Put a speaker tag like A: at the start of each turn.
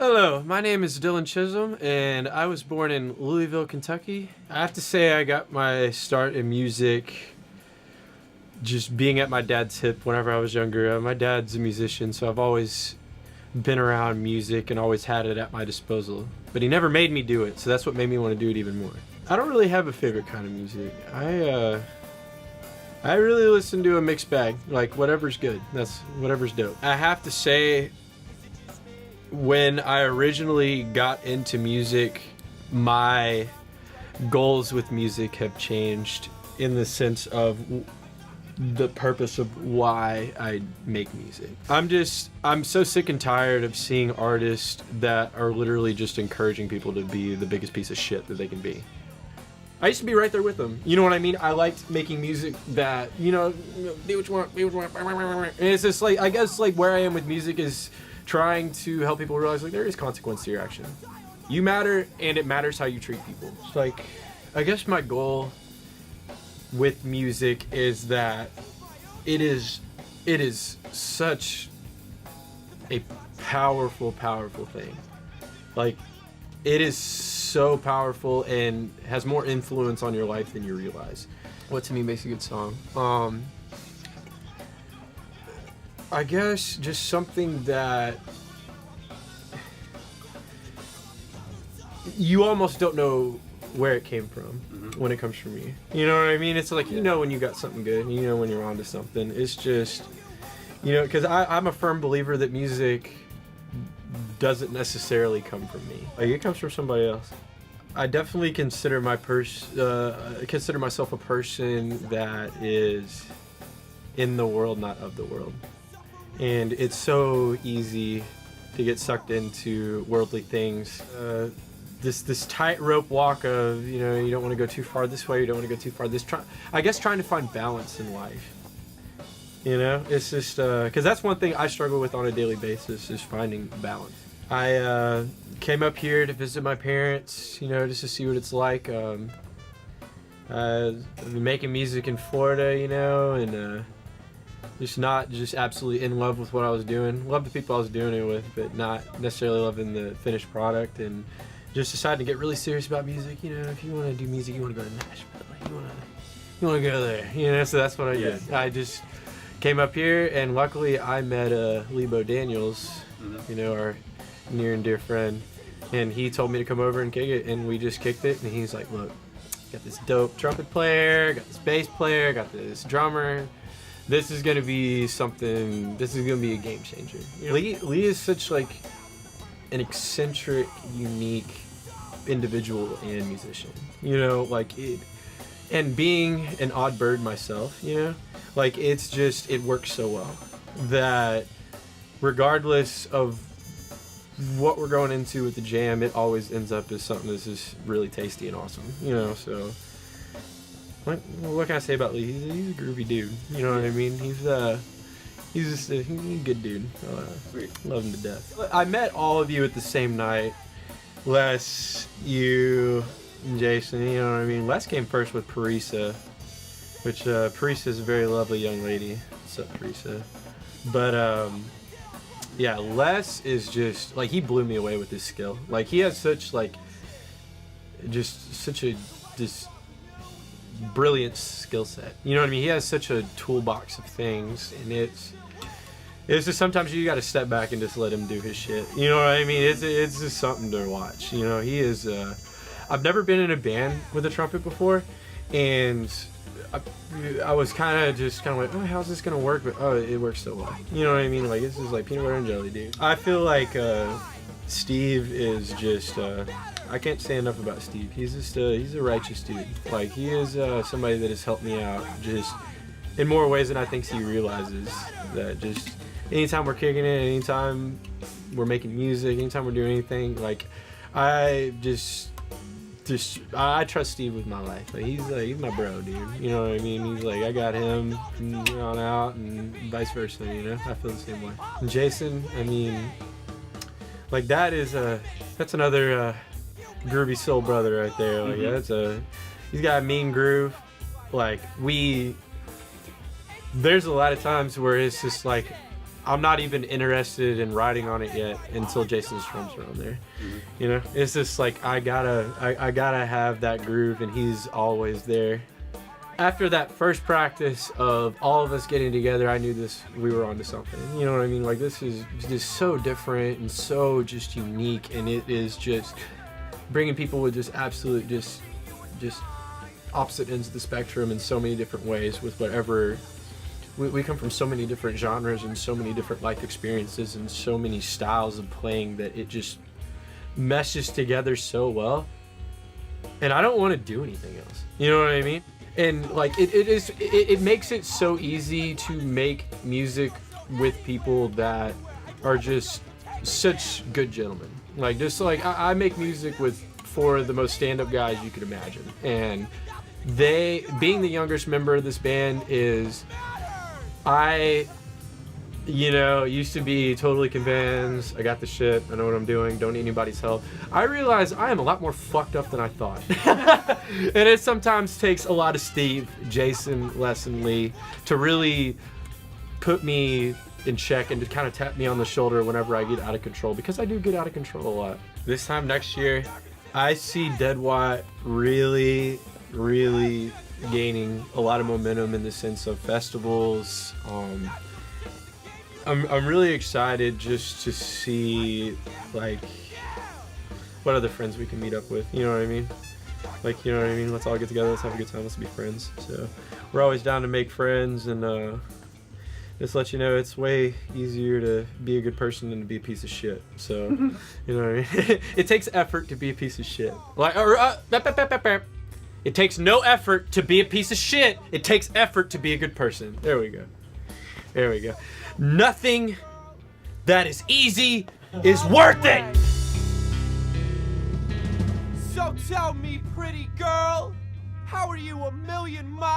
A: Hello, my name is Dylan Chism, and I was born in Louisville, Kentucky. I have to say I got my start in music just being at my dad's hip whenever I was younger. My dad's a musician, so I've always been around music and always had it at my disposal. But he never made me do it, so that's what made me want to do it even more. I don't really have a favorite kind of music. I really listen to a mixed bag, like whatever's good. That's whatever's dope. I have to say, when I originally got into music, my goals with music have changed in the sense of the purpose of why I make music. I'm so sick and tired of seeing artists that are literally just encouraging people to be the biggest piece of shit that they can be. I used to be right there with them. You know what I mean? I liked making music that, do what you want, be what you want. And it's just like, I guess like where I am with music is trying to help people realize like there is consequence to your action. You matter, and it matters how you treat people. It's like, I guess my goal with music is that it is such a powerful thing. Like, it is so powerful and has more influence on your life than you realize. What to me makes a good song? I guess just something that you almost don't know where it came from when it comes from me. You know what I mean? It's like, you know when you got something good, you know when you're onto something. It's just, because I'm a firm believer that music doesn't necessarily come from me. Like, it comes from somebody else. I definitely consider consider myself a person that is in the world, not of the world. And it's so easy to get sucked into worldly things. This tightrope walk of, you don't want to go too far this way, you don't want to go too far this. I guess trying to find balance in life. It's just, because that's one thing I struggle with on a daily basis, is finding balance. I came up here to visit my parents, just to see what it's like. I've been making music in Florida, and just absolutely in love with what I was doing. Love the people I was doing it with, but not necessarily loving the finished product. And just decided to get really serious about music. If you want to do music, you want to go to Nashville. You want to go there. So that's what I did. I just came up here, and luckily I met Lebo Daniels, our near and dear friend, and he told me to come over and kick it, and we just kicked it. And he's like, "Look, got this dope trumpet player, got this bass player, got this drummer. This is gonna be something. This is gonna be a game changer." Lee is such like an eccentric, unique individual and musician. And being an odd bird myself, it works so well that regardless of what we're going into with the jam, it always ends up as something that's just really tasty and awesome. So. What can I say about Lee? He's a groovy dude. You know what I mean? He's just a good dude. Love him to death. I met all of you at the same night. Les, you, and Jason. You know what I mean? Les came first with Parisa, which Parisa is a very lovely young lady. What's up, Parisa? But Les is just like, he blew me away with his skill. Like, he has such this brilliant skill set. You know what I mean? He has such a toolbox of things, and it's just sometimes you got to step back and just let him do his shit. You know what I mean? It's just something to watch. He is. I've never been in a band with a trumpet before, and I was kind of like, oh, how's this gonna work? But it works so well. You know what I mean? Like, this is like peanut butter and jelly, dude. I feel like Steve is just. I can't say enough about Steve. He's just he's a righteous dude. Like, he is somebody that has helped me out just in more ways than I think he realizes. That just anytime we're kicking it, anytime we're making music, anytime we're doing anything, like, I trust Steve with my life. Like, he's my bro, dude. You know what I mean? He's like, I got him from here on out, and vice versa. I feel the same way. And Jason, I mean, like, that's another groovy soul brother right there. Like, he's got a mean groove. Like, there's a lot of times where it's just like I'm not even interested in riding on it yet until Jason's drums are on there. You know, it's just like I gotta have that groove, and he's always there. After that first practice of all of us getting together, I knew we were onto something. You know what I mean? Like, this is just so different and so just unique, and it is just bringing people with just absolute just opposite ends of the spectrum in so many different ways with whatever. We come from so many different genres and so many different life experiences and so many styles of playing that it just meshes together so well. And I don't want to do anything else. You know what I mean? And like it makes it so easy to make music with people that are just such good gentlemen. Like, just like I make music with 4 of the most stand-up guys you could imagine, and they, being the youngest member of this band, is I, you know, used to be totally convinced, I got the shit, I know what I'm doing, don't need anybody's help. I realize I am a lot more fucked up than I thought. And it sometimes takes a lot of Steve, Jason, Les, and Lee to really put me in check and to kind of tap me on the shoulder whenever I get out of control, because I do get out of control a lot. This time next year, I see Dead Watt really gaining a lot of momentum in the sense of festivals. I'm really excited just to see like what other friends we can meet up with. You know what I mean? Like, you know what I mean? Let's all get together. Let's have a good time. Let's be friends. So we're always down to make friends, and just let you know, it's way easier to be a good person than to be a piece of shit. So, you know what I mean? It takes effort to be a piece of shit. Like, it takes no effort to be a piece of shit. It takes effort to be a good person. There we go. There we go. Nothing that is easy is worth it.
B: So tell me, pretty girl, how are you a million miles